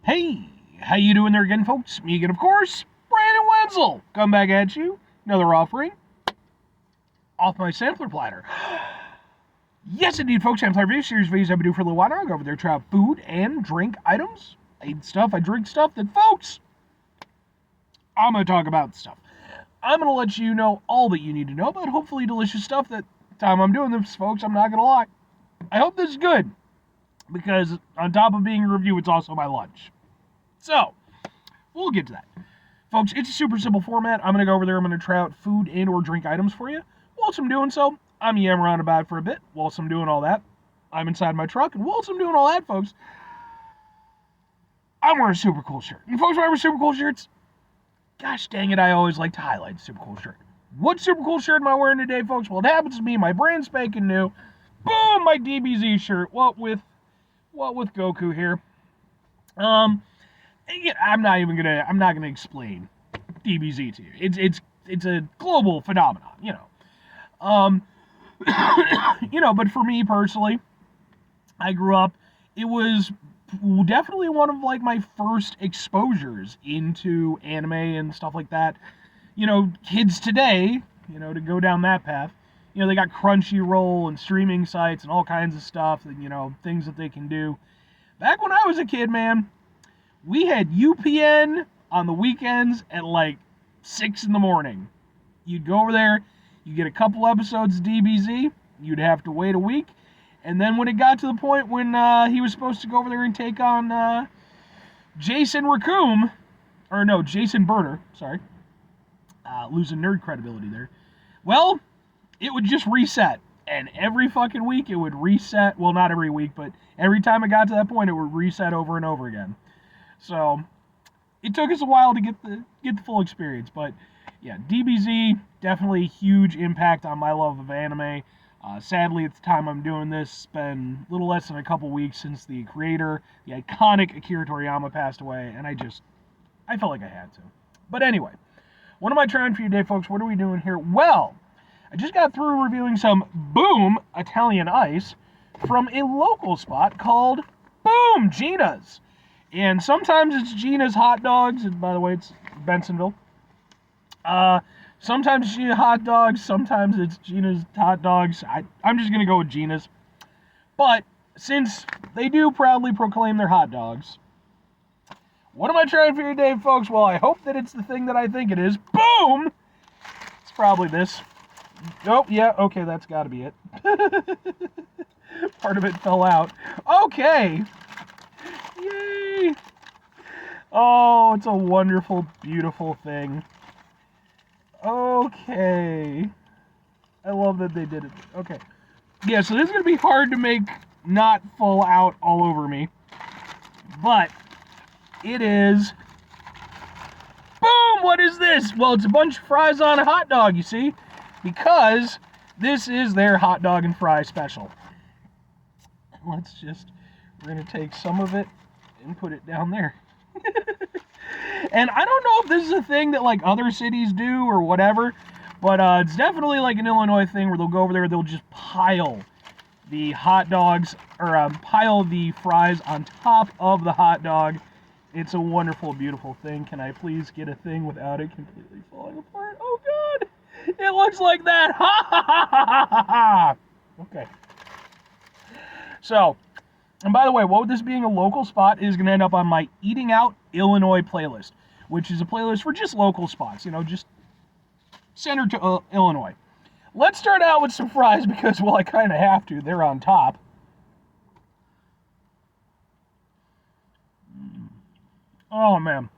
Hey, how you doing there again, folks? Me again, of course, Brandon Wenzel. Come back at you. Another offering off my sampler platter. Yes, indeed, folks. Sampler video series videos I've been doing for a little while now. I go over there, try out food and drink items. I eat stuff, I drink stuff that, folks, I'm going to talk about stuff. I'm going to let you know all that you need to know about hopefully delicious stuff that time I'm doing this, folks, I'm not going to lie. I hope this is good because on top of being a review, it's also my lunch. So, we'll get to that. Folks, it's a super simple format. I'm going to go over there. I'm going to try out food and or drink items for you. Whilst I'm doing so, I'm yammering about for a bit. Whilst I'm doing all that, I'm inside my truck. And whilst I'm doing all that, folks, I'm wearing a super cool shirt. And folks, when I wear super cool shirts, gosh dang it, I always like to highlight super cool shirt. What super cool shirt am I wearing today, folks? Well, it happens to be my brand spanking new, boom, my DBZ shirt. What with Goku here. I'm not gonna explain DBZ to you. It's a global phenomenon, you know. But for me personally, I grew up. It was definitely one of like my first exposures into anime and stuff like that. You know, kids today, to go down that path, they got Crunchyroll and streaming sites and all kinds of stuff and things that they can do. Back when I was a kid, man, we had UPN on the weekends at like 6 in the morning. You'd go over there, you get a couple episodes of DBZ, you'd have to wait a week, and then when it got to the point when he was supposed to go over there and take on Jason Burner, sorry, losing nerd credibility there, well, it would just reset. And every fucking week it would reset. Well, not every week, but every time it got to that point, it would reset over and over again. So it took us a while to get the full experience. But yeah, DBZ, definitely huge impact on my love of anime. Sadly, at the time I'm doing this, it's been a little less than a couple weeks since the creator, the iconic Akira Toriyama, passed away. And I felt like I had to. But anyway, what am I trying for you today, folks? What are we doing here? Well, I just got through reviewing some Boom Italian Ice from a local spot called Boom Gina's. And sometimes it's Gina's Hotdogs, and by the way, it's Bensonville. Sometimes it's Gina's Hotdogs, sometimes it's Gina's Hotdogs. I'm just going to go with Gina's. But since they do proudly proclaim their hot dogs, what am I trying for you today, folks? Well, I hope that it's the thing that I think it is. Boom! It's probably this. Oh, yeah, okay, that's got to be it. Part of it fell out. Okay. Yay. Oh, it's a wonderful, beautiful thing. Okay. I love that they did it. Okay. Yeah, so this is going to be hard to make not fall out all over me. But it is... Boom! What is this? Well, it's a bunch of fries on a hot dog, you see? Because this is their hot dog and fry special. We're going to take some of it and put it down there. And I don't know if this is a thing that like other cities do or whatever, but it's definitely like an Illinois thing where they'll go over there, they'll just pile the hot dogs, or pile the fries on top of the hot dog. It's a wonderful, beautiful thing. Can I please get a thing without it completely falling apart? Oh, God! It looks like that. Ha ha ha ha ha ha. Okay. So, and by the way, what with this being a local spot is going to end up on my Eating Out Illinois playlist, which is a playlist for just local spots, just centered to Illinois. Let's start out with some fries because, well, I kind of have to. They're on top. Oh, man.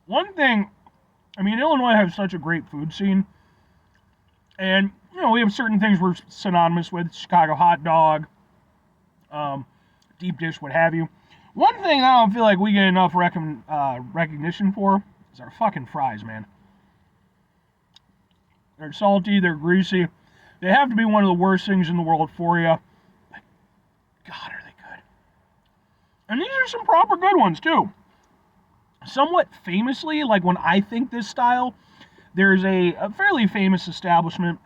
One thing... Illinois has such a great food scene, and, we have certain things we're synonymous with, Chicago hot dog, deep dish, what have you. One thing I don't feel like we get enough recognition for is our fucking fries, man. They're salty, they're greasy, they have to be one of the worst things in the world for you, but God, are they good. And these are some proper good ones, too. Somewhat famously, like when I think this style, there's a fairly famous establishment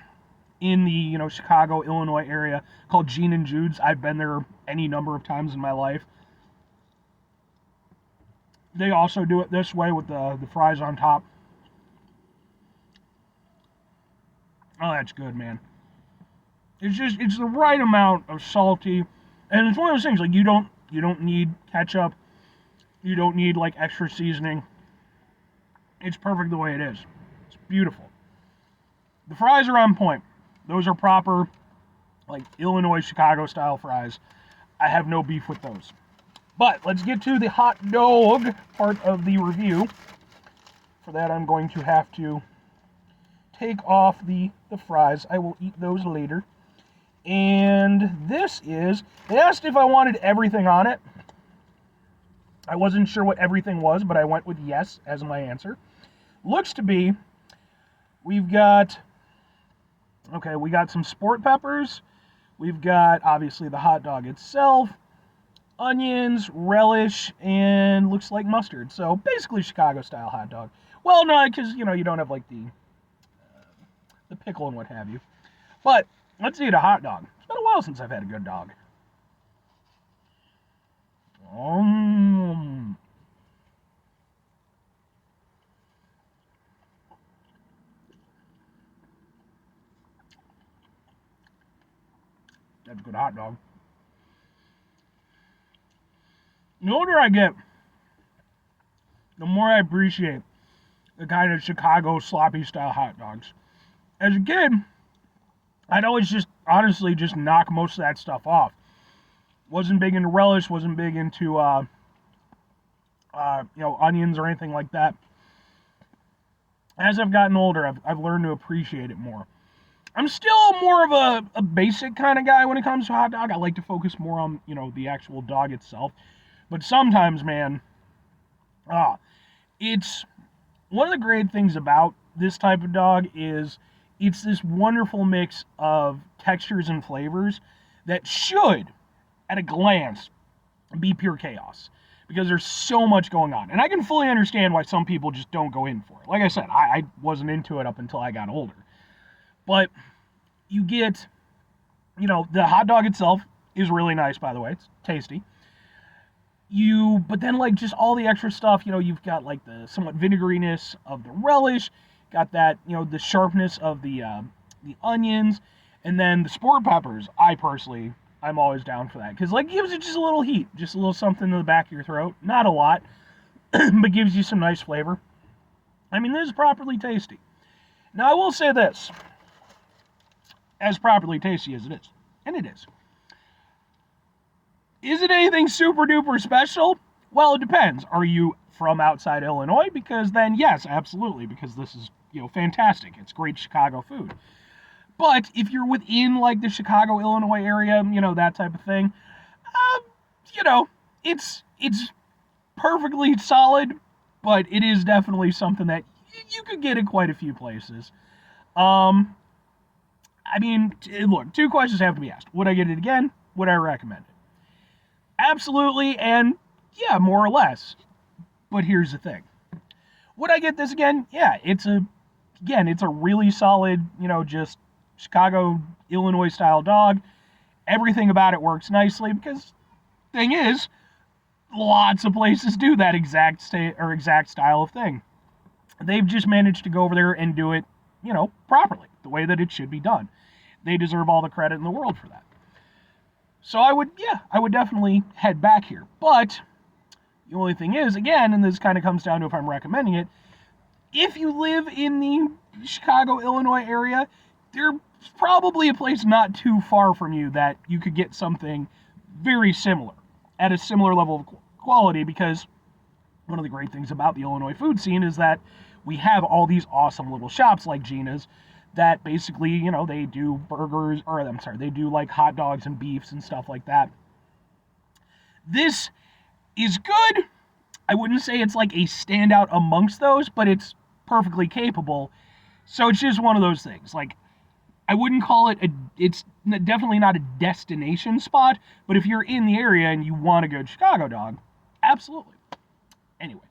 in the Chicago, Illinois area called Gene and Jude's. I've been there any number of times in my life. They also do it this way with the fries on top. Oh, that's good, man. It's the right amount of salty, and it's one of those things like you don't need ketchup, you don't need like extra seasoning. It's perfect the way it is. It's beautiful. The fries are on point. Those are proper, like Illinois Chicago style fries. I have no beef with those. But let's get to the hot dog part of the review. For that, I'm going to have to take off the fries. I will eat those later. And this is, they asked if I wanted everything on it. I wasn't sure what everything was, but I went with yes as my answer. Looks to be, we got some sport peppers. We've got, obviously, the hot dog itself, onions, relish, and looks like mustard. So, basically Chicago-style hot dog. Well, no, because, you don't have, like, the pickle and what have you. But let's eat a hot dog. It's been a while since I've had a good dog. That's a good hot dog. The older I get, the more I appreciate the kind of Chicago sloppy style hot dogs. As a kid, I'd always honestly knock most of that stuff off. Wasn't big into relish, wasn't big into, onions or anything like that. As I've gotten older, I've learned to appreciate it more. I'm still more of a basic kind of guy when it comes to hot dog. I like to focus more on, the actual dog itself. But sometimes, man, it's one of the great things about this type of dog is it's this wonderful mix of textures and flavors that should, at a glance, be pure chaos. Because there's so much going on. And I can fully understand why some people just don't go in for it. Like I said, I wasn't into it up until I got older. But you get, the hot dog itself is really nice, by the way. It's tasty. But then, like, just all the extra stuff, you've got, like, the somewhat vinegariness of the relish, got that, the sharpness of the onions, and then the sport peppers. I'm always down for that. Because, like, gives it just a little heat, just a little something in the back of your throat. Not a lot, but gives you some nice flavor. I mean, this is properly tasty. Now, I will say this. As properly tasty as it is. And it is. Is it anything super duper special? Well, it depends. Are you from outside Illinois? Because then, yes, absolutely. Because this is, fantastic. It's great Chicago food. But if you're within, like, the Chicago, Illinois area, that type of thing, it's perfectly solid, but it is definitely something that you could get in quite a few places. I mean, look, two questions have to be asked. Would I get it again? Would I recommend it? Absolutely, and yeah, more or less. But here's the thing. Would I get this again? Yeah, it's a really solid, just Chicago, Illinois style dog. Everything about it works nicely because thing is, lots of places do that exact style of thing. They've just managed to go over there and do it, properly, the way that it should be done. They deserve all the credit in the world for that. So I would definitely head back here. But the only thing is, again, and this kind of comes down to if I'm recommending it, if you live in the Chicago, Illinois area, there's probably a place not too far from you that you could get something very similar, at a similar level of quality, because one of the great things about the Illinois food scene is that we have all these awesome little shops like Gina's that basically, they do burgers, they do like hot dogs and beefs and stuff like that. This is good. I wouldn't say it's like a standout amongst those, but it's perfectly capable. So it's just one of those things. Like, I wouldn't call it it's definitely not a destination spot, but if you're in the area and you want a good Chicago dog, absolutely. Anyway,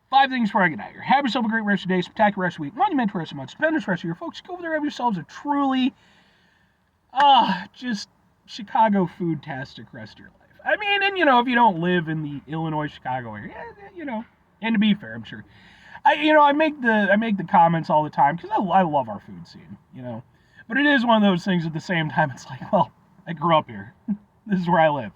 5 things before I get out of here. Have yourself a great rest of your day, spectacular rest of the week, monumental rest of the month, stupendous rest of your folks. Go over there, have yourselves a truly, just Chicago food-tastic rest of your life. I mean, and if you don't live in the Illinois, Chicago area, and to be fair, I'm sure. I make the comments all the time because I love our food scene. But it is one of those things at the same time, it's like, well, I grew up here. This is where I live.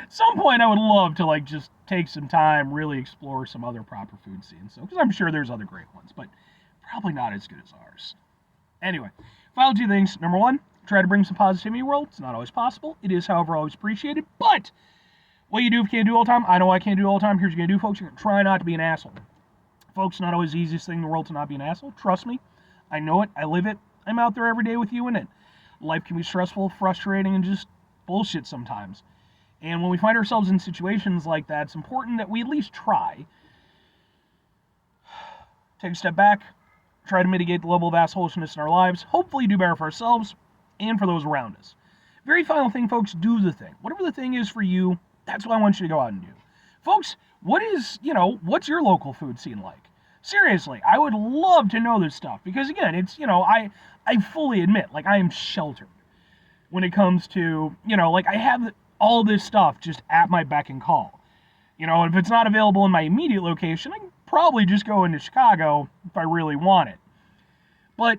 At some point, I would love to, just take some time, really explore some other proper food scenes. So, because I'm sure there's other great ones, but probably not as good as ours. Anyway, final two things. Number one, try to bring some positivity in your world. It's not always possible. It is, however, always appreciated. But what you do if you can't do it all the time, I know I can't do it all the time. Here's what you're going to do, folks. You're going to try not to be an asshole. Folks, not always the easiest thing in the world to not be an asshole. Trust me. I know it. I live it. I'm out there every day with you in it. Life can be stressful, frustrating, and just bullshit sometimes. And when we find ourselves in situations like that, it's important that we at least try. Take a step back. Try to mitigate the level of assholishness in our lives. Hopefully do better for ourselves and for those around us. Very final thing, folks, do the thing. Whatever the thing is for you, that's what I want you to go out and do. Folks, what's your local food scene like? Seriously, I would love to know this stuff because, again, it's, I fully admit, I am sheltered when it comes to, I have all this stuff just at my beck and call. If it's not available in my immediate location, I can probably just go into Chicago if I really want it. But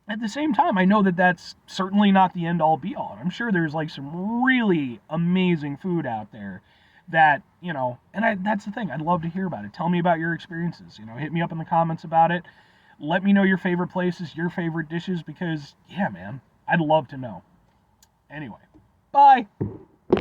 at the same time, I know that that's certainly not the end-all be-all. I'm sure there's, some really amazing food out there that, that's the thing. I'd love to hear about it. Tell me about your experiences. Hit me up in the comments about it. Let me know your favorite places, your favorite dishes, because, yeah, man, I'd love to know. Anyway, bye.